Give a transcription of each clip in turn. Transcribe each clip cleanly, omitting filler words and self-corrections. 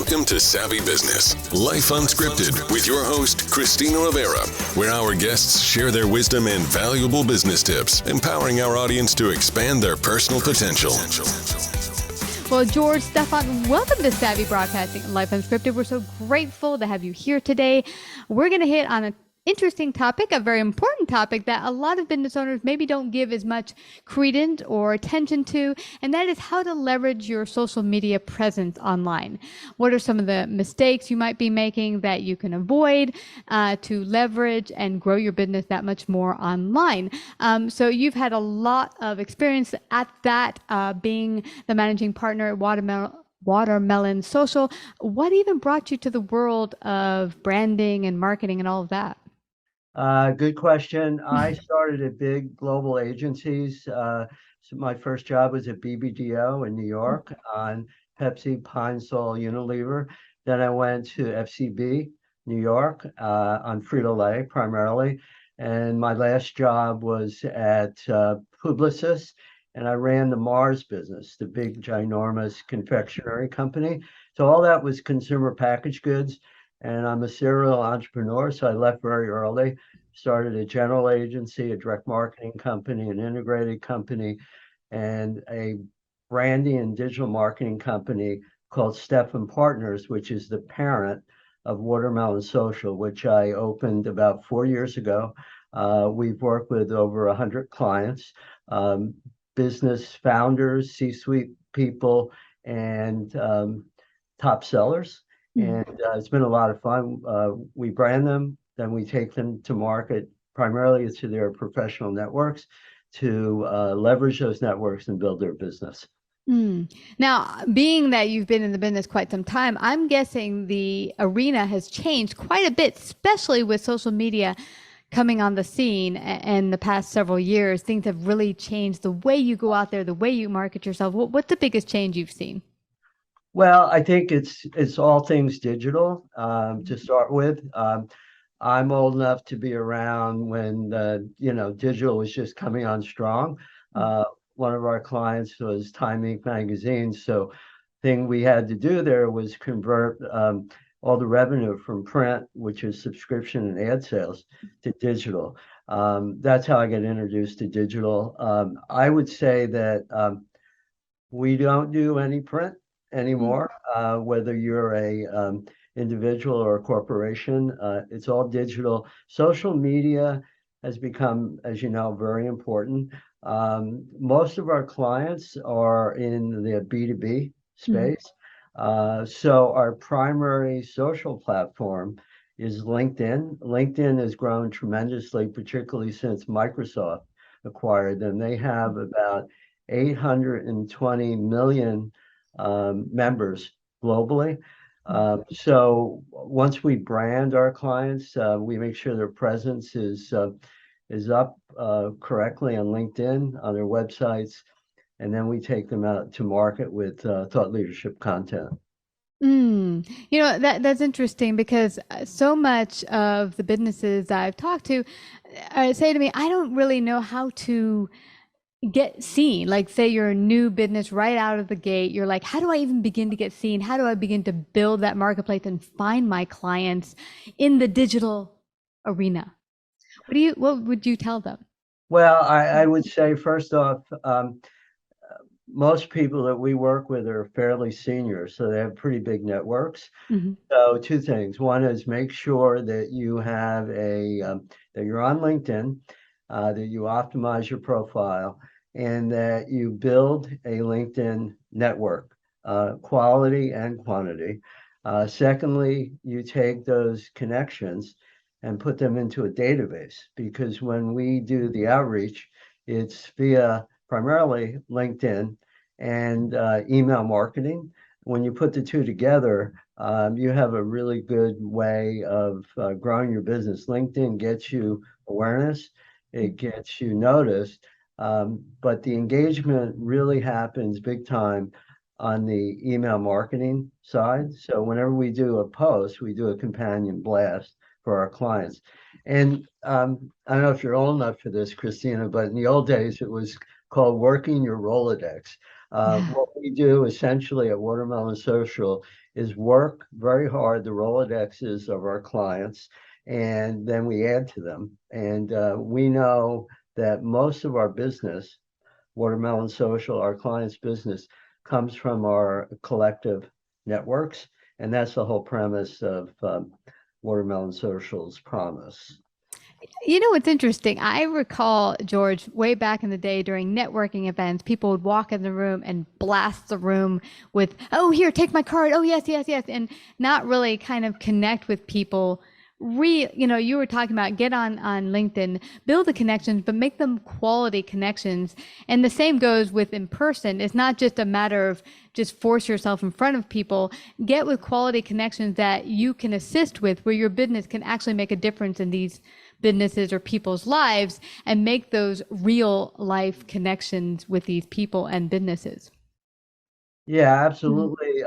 Welcome to Savvy Business, Life Unscripted, with your host, Christina Rivera, where our guests share their wisdom and valuable business tips, empowering our audience to expand their personal potential. Well, George, Stephan, welcome to Savvy Broadcasting, Life Unscripted. We're so grateful to have you here today. We're going to hit on an interesting topic, a very important topic that a lot of business owners maybe don't give as much credence or attention to, and that is how to leverage your social media presence online. What are some of the mistakes you might be making that you can avoid to leverage and grow your business that much more online? So you've had a lot of experience at that, being the managing partner at Watermelon Social. What even brought you to the world of branding and marketing and all of that? Good question. I started at big global agencies. So my first job was at BBDO in New York on Pepsi, Pine Sol, Unilever. Then I went to FCB, New York, on Frito-Lay primarily. And my last job was at Publicis, and I ran the Mars business, the big, ginormous confectionery company. So all that was consumer packaged goods. And I'm a serial entrepreneur, so I left very early, started a general agency, a direct marketing company, an integrated company, and a branding and digital marketing company called Stephan Partners, which is the parent of Watermelon Social, which I opened about 4 years ago. We've worked with over 100 clients, business founders, C-suite people, and top sellers. And it's been a lot of fun. We brand them, then we take them to market, primarily to their professional networks, to leverage those networks and build their business. Now, being that you've been in the business quite some time, I'm guessing the arena has changed quite a bit, especially with social media coming on the scene in the past several years. Things have really changed the way you go out there, the way you market yourself. What's the biggest change you've seen? Well, I think it's all things digital to start with. I'm old enough to be around when digital was just coming on strong. One of our clients was Time Inc. Magazine, so thing we had to do there was convert all the revenue from print, which is subscription and ad sales, to digital. That's how I got introduced to digital. I would say that we don't do any print anymore, whether you're a individual or a corporation. It's all digital. Social media has become, as you know, very important. Most of our clients are in the B2B space. So our primary social platform is LinkedIn. LinkedIn has grown tremendously, particularly since Microsoft acquired them. They have about 820 million members globally. So once we brand our clients, we make sure their presence is up correctly on LinkedIn, on their websites, and then we take them out to market with thought leadership content. That's interesting, because so much of the businesses I've talked to say to me, I don't really know how to get seen. Like, say you're a new business right out of the gate, you're like, how do I even begin to get seen? How do I begin to build that marketplace and find my clients in the digital arena? What would you tell them? Well, I would say, first off, most people that we work with are fairly senior, so they have pretty big networks. So two things. One is make sure that you have that you're on LinkedIn, that you optimize your profile, and that you build a LinkedIn network, quality and quantity. Secondly, you take those connections and put them into a database, because when we do the outreach, it's via primarily LinkedIn and email marketing. When you put the two together, you have a really good way of growing your business. LinkedIn gets you awareness, it gets you noticed, but the engagement really happens big time on the email marketing side. So whenever we do a post, we do a companion blast for our clients. And I don't know if you're old enough for this, Christina, but in the old days, it was called working your Rolodex. What we do essentially at Watermelon Social is work very hard the Rolodexes of our clients, and then we add to them. And we know that most of our business, Watermelon Social, our clients' business, comes from our collective networks. And that's the whole premise of Watermelon Social's promise. You know what's interesting? I recall, George, way back in the day during networking events, people would walk in the room and blast the room with, oh, here, take my card. Oh, yes, yes, yes. And not really kind of connect with people. You were talking about get on LinkedIn, build the connections, but make them quality connections. And the same goes with in person. It's not just a matter of just force yourself in front of people. Get with quality connections that you can assist with, where your business can actually make a difference in these businesses or people's lives, and make those real life connections with these people and businesses. Yeah, absolutely.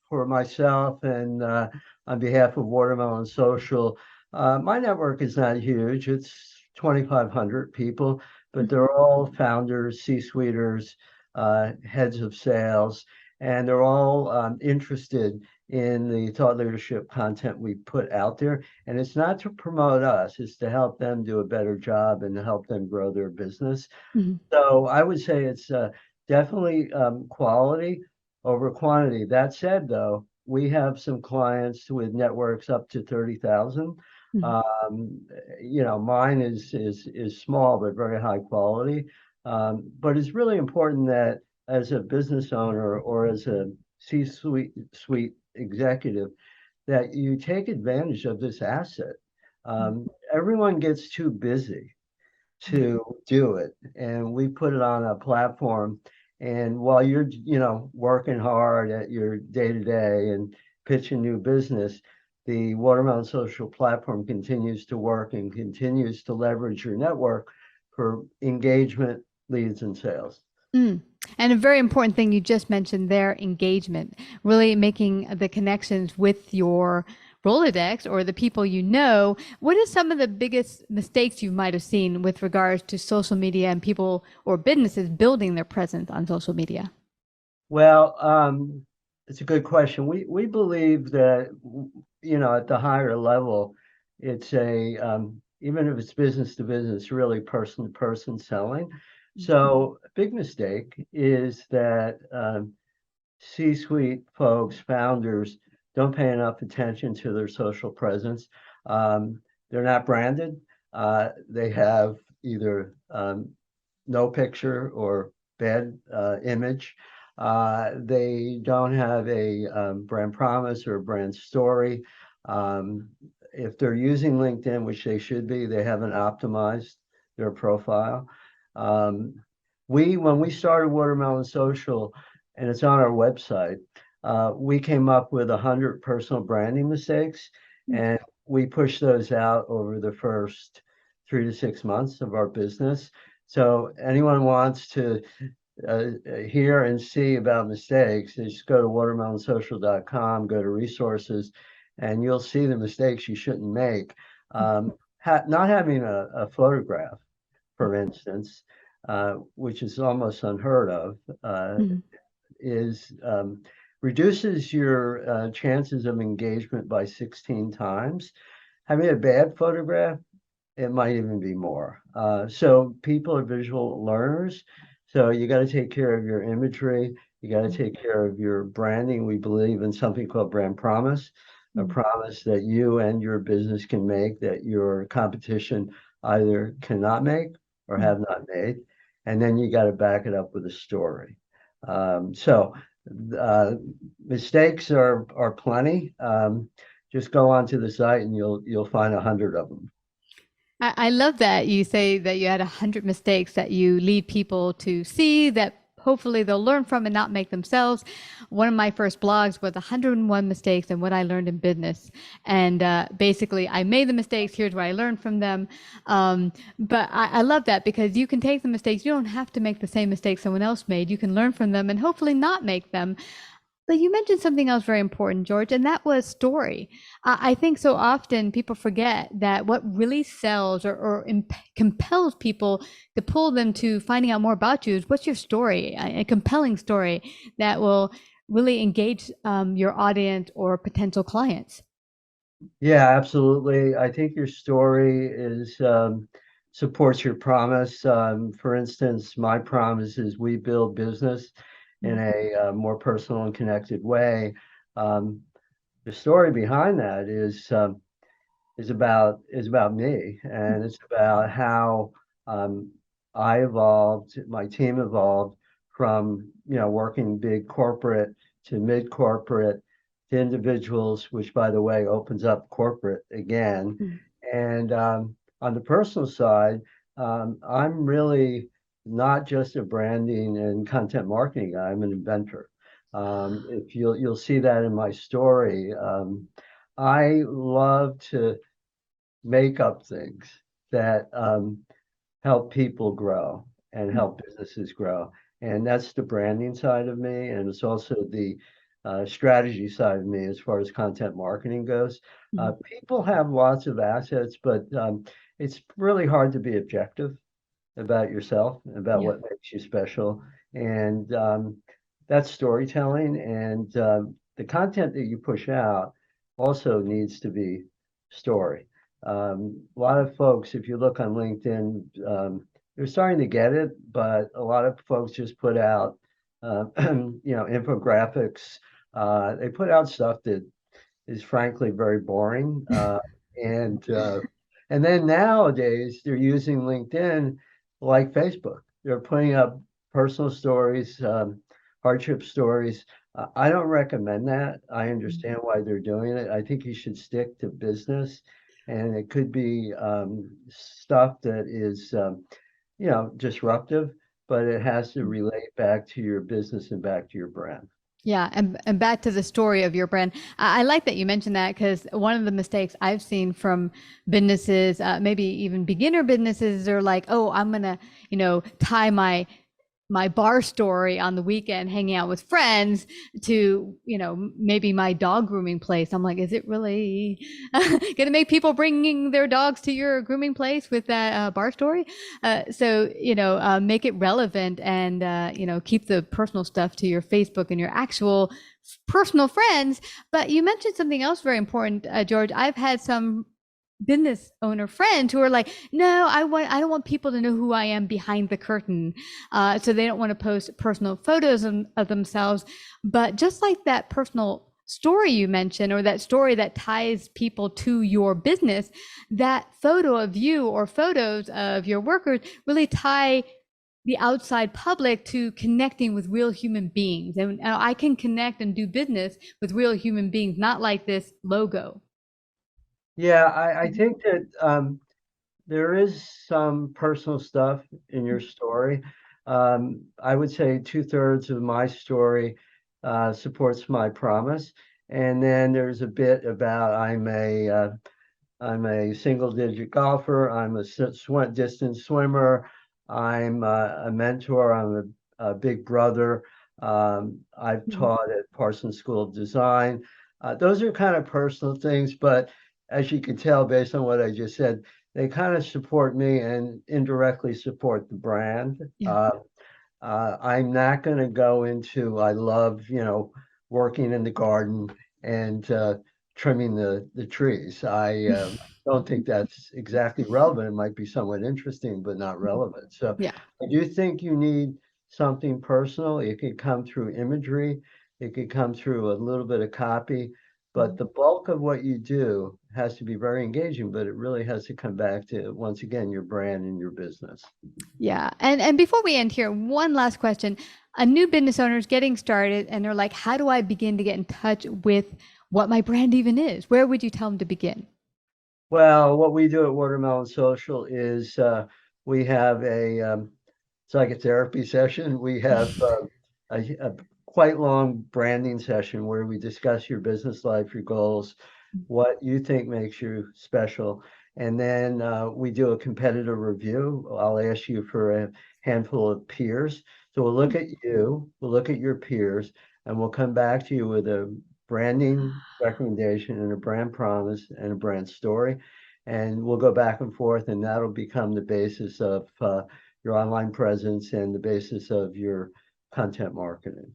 For myself and on behalf of Watermelon Social, my network is not huge. It's 2,500 people, but they're all founders, C-suiters, heads of sales, and they're all interested in the thought leadership content we put out there. And it's not to promote us, it's to help them do a better job and to help them grow their business. Mm-hmm. So I would say it's definitely quality over quantity. That said, though, we have some clients with networks up to 30,000. Mine is small but very high quality. But it's really important that as a business owner or as a C-suite executive, that you take advantage of this asset. Everyone gets too busy to do it, and we put it on a platform. And while you're, working hard at your day-to-day and pitching new business, the Watermelon Social platform continues to work and continues to leverage your network for engagement, leads, and sales. And a very important thing you just mentioned there, engagement, really making the connections with your Rolodex or the people you know. What are some of the biggest mistakes you might have seen with regards to social media and people or businesses building their presence on social media? Well, it's a good question. We believe that, at the higher level, it's even if it's business to business, really person to person selling. So a big mistake is that C-suite folks, founders, don't pay enough attention to their social presence. They're not branded. They have either no picture or bad image. They don't have a brand promise or a brand story. If they're using LinkedIn, which they should be, they haven't optimized their profile. When we started Watermelon Social, and it's on our website, we came up with 100 personal branding mistakes, and we pushed those out over the first 3 to 6 months of our business. So anyone wants to hear and see about mistakes, just go to watermelonsocial.com, go to resources, and you'll see the mistakes you shouldn't make. Not having a photograph, for instance, which is almost unheard of, reduces your chances of engagement by 16 times. Having a bad photograph, it might even be more. So people are visual learners. So you got to take care of your imagery. You got to take care of your branding. We believe in something called brand promise, a promise that you and your business can make that your competition either cannot make or have not made. And then you got to back it up with a story. Mistakes are plenty. Just go onto the site and you'll find 100 of them. I love that you say that you had 100 mistakes that you lead people to see that hopefully they'll learn from and not make themselves. One of my first blogs was 101 mistakes and what I learned in business. And basically I made the mistakes. Here's what I learned from them. But I love that because you can take the mistakes. You don't have to make the same mistakes someone else made. You can learn from them and hopefully not make them. But you mentioned something else very important, George, and that was story. I think so often people forget that what really sells or compels people to pull them to finding out more about you is what's your story, a compelling story that will really engage your audience or potential clients. Yeah, absolutely. I think your story is supports your promise. For instance, my promise is we build business in a more personal and connected way. Um, the story behind that is about me, and it's about how um, I evolved, my team evolved from working big corporate to mid corporate to individuals, which by the way opens up corporate again. Mm. And on the personal side, I'm really not just a branding and content marketing guy. I'm an inventor. If you'll see that in my story. I love to make up things that help people grow and help businesses grow. And that's the branding side of me. And it's also the strategy side of me as far as content marketing goes. People have lots of assets, but it's really hard to be objective about yourself, about Yeah. what makes you special. And that's storytelling. And the content that you push out also needs to be story. A lot of folks, if you look on LinkedIn, they're starting to get it, but a lot of folks just put out, infographics. They put out stuff that is frankly very boring. And and then nowadays they're using LinkedIn like Facebook. They're putting up personal stories, hardship stories. I don't recommend that. I understand why they're doing it. I think you should stick to business, and it could be stuff that is, disruptive, but it has to relate back to your business and back to your brand. Yeah, and back to the story of your brand. I like that you mentioned that because one of the mistakes I've seen from businesses, maybe even beginner businesses, are like, oh, I'm gonna, tie my bar story on the weekend hanging out with friends to maybe my dog grooming place. I'm like, is it really gonna make people bringing their dogs to your grooming place with that bar story? Make it relevant and keep the personal stuff to your Facebook and your actual personal friends. But you mentioned something else very important, George. I've had some business owner friends who are like, no, I don't want people to know who I am behind the curtain. So they don't want to post personal photos of themselves. But just like that personal story you mentioned, or that story that ties people to your business, that photo of you or photos of your workers really tie the outside public to connecting with real human beings. And I can connect and do business with real human beings, not like this logo. Yeah, I think that there is some personal stuff in your story. I would say 2/3 of my story supports my promise, and then there's a bit about I'm a single digit golfer. I'm a distance swimmer. I'm a mentor. I'm a big brother. I've taught at Parsons School of Design. Those are kind of personal things, but as you can tell based on what I just said, they kind of support me and indirectly support the brand. Yeah. I'm not going to go into, I love, working in the garden and trimming the trees. I don't think that's exactly relevant. It might be somewhat interesting, but not relevant. So Yeah. I do think you need something personal. It could come through imagery. It could come through a little bit of copy, but the bulk of what you do has to be very engaging, but it really has to come back to, once again, your brand and your business. Yeah. And before we end here, one last question. A new business owner is getting started and they're like, how do I begin to get in touch with what my brand even is? Where would you tell them to begin? Well, what we do at Watermelon Social is we have a psychotherapy session. We have a quite long branding session where we discuss your business life, your goals, what you think makes you special. And then we do a competitive review. I'll ask you for a handful of peers. So we'll look at you, we'll look at your peers, and we'll come back to you with a branding recommendation and a brand promise and a brand story. And we'll go back and forth, and that'll become the basis of your online presence and the basis of your content marketing.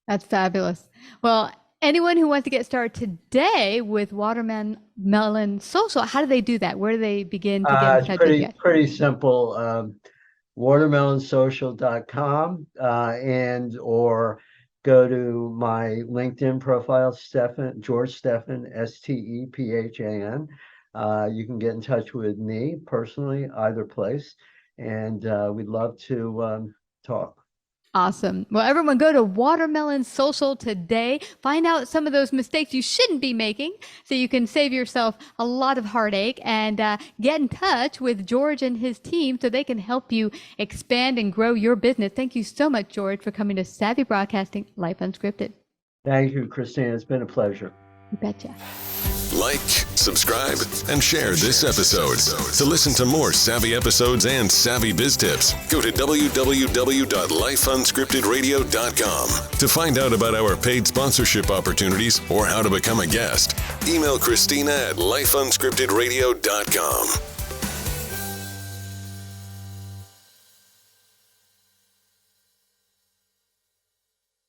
That's fabulous. Well, anyone who wants to get started today with Watermelon Social, how do they do that? Where do they begin to get in touch with you? Pretty simple. Watermelonsocial.com and or go to my LinkedIn profile, Stephan, George Stephan, Stephan. You can get in touch with me personally, either place, and we'd love to talk. Awesome. Well, everyone go to Watermelon Social today. Find out some of those mistakes you shouldn't be making so you can save yourself a lot of heartache, and get in touch with George and his team so they can help you expand and grow your business. Thank you so much, George, for coming to Savvy Broadcasting Life Unscripted. Thank you, Christina. It's been a pleasure. You betcha. Like, subscribe, and share this episode. To listen to more savvy episodes and savvy biz tips, go to www.lifeunscriptedradio.com. To find out about our paid sponsorship opportunities or how to become a guest, email Christina at lifeunscriptedradio.com.